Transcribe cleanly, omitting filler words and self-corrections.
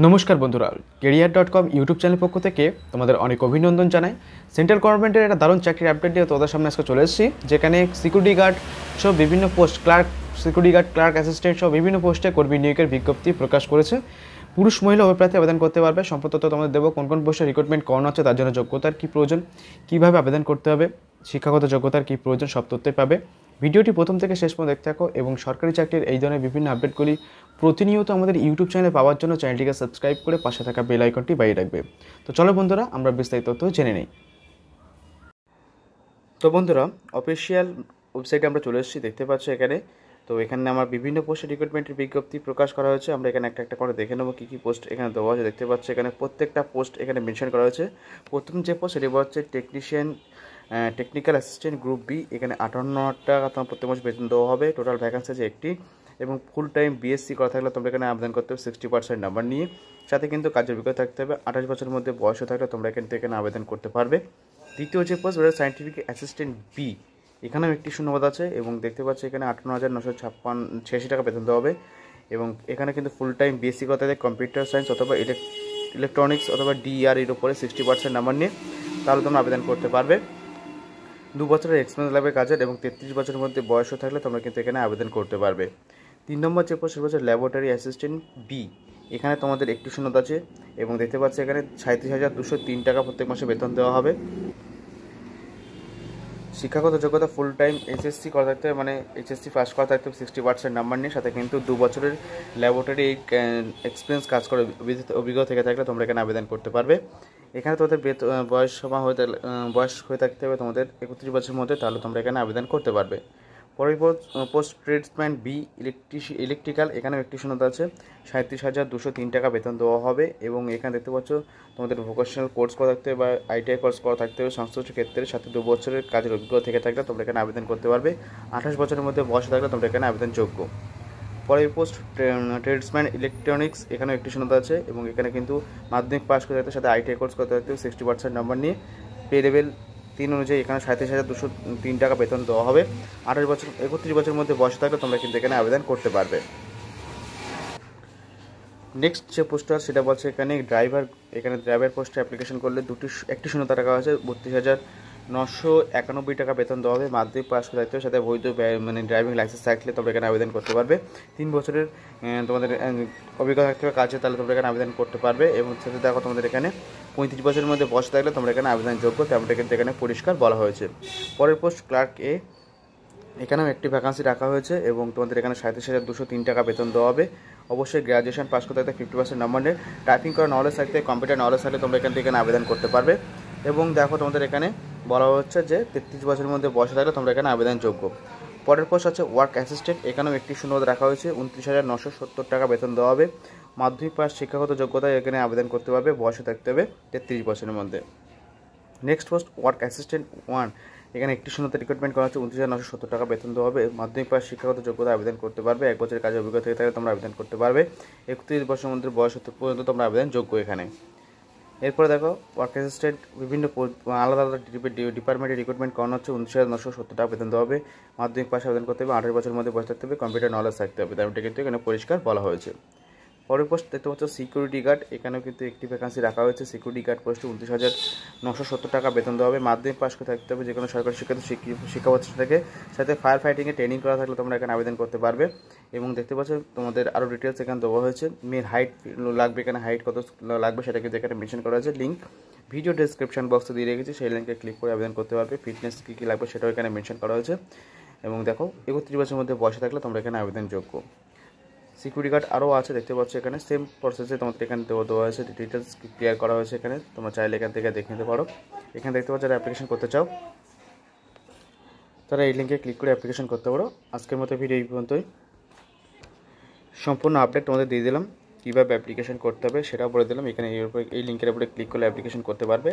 নমস্কার বন্ধুরা, career.com YouTube channel পক্ষ থেকে তোমাদের অনেক অভিনন্দন জানাই। সেন্ট্রাল গভর্নমেন্টের একটা দারুণ চাকরির আপডেট দিয়ে তোমাদের সামনে আজকে চলে এসেছি, যেখানে সিকিউরিটি গার্ড সব বিভিন্ন post, security guard, clerk, assistant সব বিভিন্ন পোস্টে কর্মী নিয়োগের বিজ্ঞপ্তি প্রকাশ করেছে। পুরুষ মহিলা উভয় প্রার্থী আবেদন করতে পারবে। সম্পূর্ণ তথ্য তোমাদের দেবো, কোন কোন পোস্টে রিক্রুটমেন্ট করানো হচ্ছে, তার জন্য যোগ্যতার কী প্রয়োজন, কীভাবে আবেদন করতে হবে, শিক্ষাগত যোগ্যতার কী প্রয়োজন, সব তথ্যই পাবে। ভিডিওটি প্রথম থেকে শেষ পর্যন্ত দেখতে থাকো এবং সরকারি চাকরির এই ধরনের বিভিন্ন আপডেটগুলি প্রতিনিয়ত আমাদের ইউটিউব চ্যানেলে পাওয়ার জন্য চ্যানেলটিকে সাবস্ক্রাইব করে পাশে থাকা বেল আইকনটি বাজিয়ে রাখবে। তো চলো বন্ধুরা, আমরা বিস্তারিত তথ্য জেনে নিই। তো বন্ধুরা, অফিসিয়াল ওয়েবসাইটে আমরা চলে এসেছি, দেখতে পাচ্ছ এখানে। তো এখানে আমার বিভিন্ন পোস্টে রিক্রুটমেন্টের বিজ্ঞপ্তি প্রকাশ করা হয়েছে। আমরা এখানে একটা একটা করে দেখে নেবো কী কী পোস্ট এখানে দেওয়া আছে। দেখতে পাচ্ছ এখানে প্রত্যেকটা পোস্ট এখানে মেনশন করা হয়েছে। প্রথম যে পোস্ট সেটি হচ্ছে টেকনিক্যাল অ্যাসিস্ট্যান্ট গ্রুপ বি। এখানে 58 টাকা তোমার প্রত্যেক মাসে বেতন দেওয়া হবে। টোটাল ভ্যাকান্সি আছে একটি এবং ফুল টাইম বিএসসি করা থাকলে তোমরা এখানে আবেদন করতে হবে 60% নাম্বার নিয়ে। সাথে কিন্তু কাজের অভিজ্ঞতা থাকতে হবে। 28 বছরের মধ্যে বয়স থাকলে তোমরা এখানে আবেদন করতে পারবে। দ্বিতীয় যে পোস্ট সায়েন্টিফিক অ্যাসিস্ট্যান্ট বি, এখানেও একটি শূন্যপদ আছে এবং দেখতে পাচ্ছি এখানে 58,986 টাকা বেতন দেওয়া হবে এবং এখানে কিন্তু ফুল টাইম বিএসসি করতে হবে কম্পিউটার সায়েন্স অথবা ইলেকট্রনিক্স অথবা ডিআর এর উপরে 60% নাম্বার নিয়ে, তাহলে তোমরা আবেদন করতে পারবে। 2 বছরের এক্সপিরিয়েন্স লাগবে কাজের এবং 33 বছরের মধ্যে বয়স থাকলে তোমরা কিন্তু এখানে আবেদন করতে পারবে। 3 নম্বর যে পোস্ট হচ্ছে ল্যাবরেটরি অ্যাসিস্ট্যান্ট বি। এখানে তোমাদের একটি শূন্যতা আছে এবং দেখতে পাচ্ছি এখানে 37,203 টাকা প্রত্যেক মাসে বেতন দেওয়া হবে। শিক্ষাগত যোগ্যতা ফুল টাইম এইচএসসি করা থাকতে হবে, মানে এইচএসসি পাস করা থাকতে হবে 60% নাম্বার নিয়ে। সাথে কিন্তু 2 বছরের ল্যাবরেটরি এক্সপিরিয়েন্স কাজ করে অভিজ্ঞতা থেকে থাকলে তোমরা এখানে আবেদন করতে পারবে। এখানে তোমাদের বয়স হয়ে থাকতে হবে তোমাদের 31 বছরের মধ্যে, তাহলে তোমরা এখানে আবেদন করতে পারবে। পরের পোস্ট ট্রেডসম্যান বি ইলেকট্রিক্যাল, এখানেও একটি শূন্যতা আছে। 37,203 টাকা বেতন দেওয়া হবে এবং এখানে দেখতে পাচ্ছ তোমাদের ভোকেশনাল কোর্স করা থাকতে হবে বা আইটিআই কোর্স করা থাকতে হবে সংশ্লিষ্ট ক্ষেত্রে। সাথে 2 বছরের কাজের অভিজ্ঞতা থেকে থাকলে তোমরা এখানে আবেদন করতে পারবে। 28 বছরের মধ্যে বয়স থাকলে তোমরা এখানে আবেদনযোগ্য। পরের পোস্ট ট্রেডসম্যান ইলেকট্রনিক্স, এখানেও একটি শূন্যতা আছে এবং এখানে কিন্তু মাধ্যমিক পাস করতে থাকতে সাথে আইটিআই কোর্স করতে থাকতে 60% নাম্বার নিয়ে। পে লেভেল 3 অনুযায়ী এখানে 37,203 টাকা বেতন দেওয়া হবে। 31 বছরের মধ্যে বয়স থাকলে তোমরা কিন্তু এখানে আবেদন করতে পারবে। নেক্সট যে পোস্টটা সেটা বলছে এখানে ড্রাইভার পোস্টে অ্যাপ্লিকেশন করলে একটি শূন্যতা টাকা আছে। 32,991 টাকা বেতন দেওয়া হবে। মাধ্যমিক পাস করে থাকতে হবে সাথে বৈধ ড্রাইভিং লাইসেন্স থাকলে তোমরা এখানে আবেদন করতে পারবে। 3 বছরের তোমাদের অভিজ্ঞতা থাকতে হবে কাজে, তাহলে তোমরা এখানে আবেদন করতে পারবে এবং সাথে দেখো তোমাদের এখানে 35 বছরের মধ্যে বয়স থাকলে তোমরা এখানে আবেদনযোগ্য, তেমনটা কিন্তু এখানে পরিষ্কার বলা হয়েছে। পরের পোস্ট ক্লার্ক এ, এখানেও একটি ভ্যাকান্সি রাখা হয়েছে এবং তোমাদের এখানে 37,203 টাকা বেতন দেওয়া হবে। অবশ্যই গ্র্যাজুয়েশন পাস করতে থাকতে 50% নাম্বার নিয়ে, টাইপিং করার নলেজ থাকতে, কম্পিউটার নলেজ থাকলে তোমরা এখান থেকে আবেদন করতে পারবে। এবং দেখো তোমাদের এখানে বলা হচ্ছে যে 33 বছরের মধ্যে বয়স থাকলে তোমরা এখানে আবেদনযোগ্য। পরের পোস্ট আছে ওয়ার্ক অ্যাসিস্ট্যান্ট, এখানেও একটি শূন্যপদ রাখা হয়েছে। 29,970 টাকা বেতন দেওয়া হবে। মাধ্যমিক পাস শিক্ষাগত যোগ্যতায় এখানে আবেদন করতে পারবে, বয়স থাকতে হবে 33 বছরের মধ্যে। নেক্সট পোস্ট ওয়ার্ক অ্যাসিস্ট্যান্ট 1, এখানে একটি শূন্যতা রিক্রুটমেন্ট করা হচ্ছে। 29,970 টাকা বেতন দেওয়া হবে। মাধ্যমিক পাস শিক্ষাগত যোগ্যতা আবেদন করতে পারবে। 1 বছরের কাজের অভিজ্ঞতা থেকে থাকলে তোমরা আবেদন করতে পারবে। 31 বছরের মধ্যে বয়স পর্যন্ত তোমরা আবেদনযোগ্য এখানে। এরপরে দেখো ওয়ার্ক অ্যাসিস্ট্যান্ট বিভিন্ন আলাদা আলাদা ডিপার্টমেন্টে রিক্রুটমেন্ট করানো হচ্ছে। 29,970 টাকা বেতন দেওয়া হবে। মাধ্যমিক পাস আবেদন করতে হবে। 28 বছরের মধ্যে বয়স থাকতে হবে। কম্পিউটার নলেজ থাকতে হবে, তেমনটা কিন্তু এখানে পরিষ্কার বলা হয়েছে। পরের পোস্ট দেখতে পাচ্ছ সিকিউরিটি গার্ড, এখানেও কিন্তু একটি ভ্যাকান্সি রাখা হয়েছে। সিকিউরিটি গার্ড পোস্টে 29,970 টাকা বেতন দেওয়া হবে। মাধ্যমিক পাস করে থাকতে হবে যে কোনো সরকারি শিক্ষা প্রতিষ্ঠান থেকে, সাথে ফায়ার ফাইটিংয়ে ট্রেনিং করা থাকলে তোমরা এখানে আবেদন করতে পারবে। এবং দেখতে পাচ্ছ তোমাদের আরও ডিটেলস এখানে দেওয়া হয়েছে। মেয়ের হাইট লাগবে, এখানে হাইট কত লাগবে সেটা কিন্তু এখানে মেনশন করা হয়েছে। লিঙ্ক ভিডিও ডেসক্রিপশন বক্সে দিয়ে রেখেছি, সেই লিঙ্কে ক্লিক করে আবেদন করতে পারবে। ফিটনেস কী কী লাগবে সেটাও এখানে মেনশন করা হয়েছে। এবং দেখো 31 বছরের মধ্যে বয়সে থাকলে তোমরা এখানে আবেদনযোগ্য। সিকিউরিটি গার্ড আরও আছে, দেখতে পাচ্ছ এখানে সেম প্রসেসে তোমাদের এখানে দেওয়া হয়েছে, ডিটেলস ক্লিয়ার করা হয়েছে এখানে। তোমরা চাইলে এখান থেকে দেখে নিতে পারো। এখানে দেখতে পাচ্ছ যারা অ্যাপ্লিকেশন করতে চাও তারা এই লিঙ্কে ক্লিক করে অ্যাপ্লিকেশন করতে পারো। আজকের মতো ভিডিও এই পর্যন্তই। সম্পূর্ণ আপডেট তোমাদের দিয়ে দিলাম, কীভাবে অ্যাপ্লিকেশন করতে হবে সেটাও বলে দিলাম। এখানে এই লিঙ্কের উপরে ক্লিক করলে অ্যাপ্লিকেশন করতে পারবে।